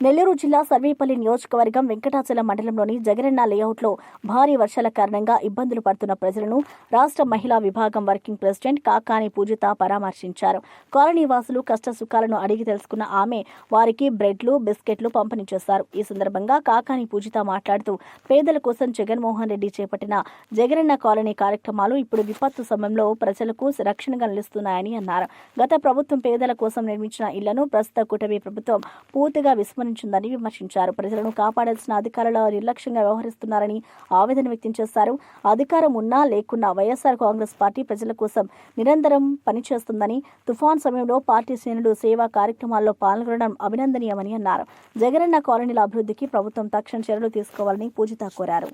నెల్లూరు జిల్లా సర్వేపల్లి నియోజకవర్గం వెంకటాచలం మండలంలోని జగనన్న లేఅవుట్లో భారీ వర్షాల కారణంగా ఇబ్బందులు పడుతున్న ప్రజలను రాష్ట్ర మహిళా విభాగం వర్కింగ్ ప్రెసిడెంట్ కాకాని పూజిత పరామర్శించారు. కాలనీ వాసులు కష్టసుఖాలను అడిగి తెలుసుకున్న ఆమె వారికి బ్రెడ్లు, బిస్కెట్లు పంపిణీ చేశారు. ఈ సందర్భంగా కాకాని పూజిత మాట్లాడుతూ పేదల కోసం జగన్మోహన్ రెడ్డి చేపట్టిన జగనన్న కాలనీ కార్యక్రమాలు ఇప్పుడు విపత్తు సమయంలో ప్రజలకు రక్షణగా నిలుస్తున్నాయని అన్నారు. గత ప్రభుత్వం పేదల కోసం నిర్మించిన ఇళ్లను ప్రస్తుత కూటమి ప్రభుత్వం పూర్తిగా విస్మరించిందని విమర్శించారు. ప్రజలను కాపాడాల్సిన అధికారులు నిర్లక్ష్యంగా వ్యవహరిస్తున్నారని ఆవేదన వ్యక్తం చేశారు. అధికారం ఉన్నా లేకున్నా వైఎస్ఆర్ కాంగ్రెస్ పార్టీ ప్రజల కోసం నిరంతరం పనిచేస్తుందని, తుఫాన్ సమయంలో పార్టీ శ్రేణులు సేవా కార్యక్రమాల్లో పాల్గొనడం అభినందనీయమని అన్నారు. జగనన్న కాలనీల అభివృద్ధికి ప్రభుత్వం తక్షణ చర్యలు తీసుకోవాలని పూజిత కోరారు.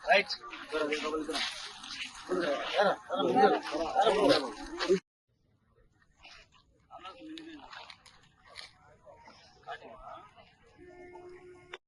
రైట్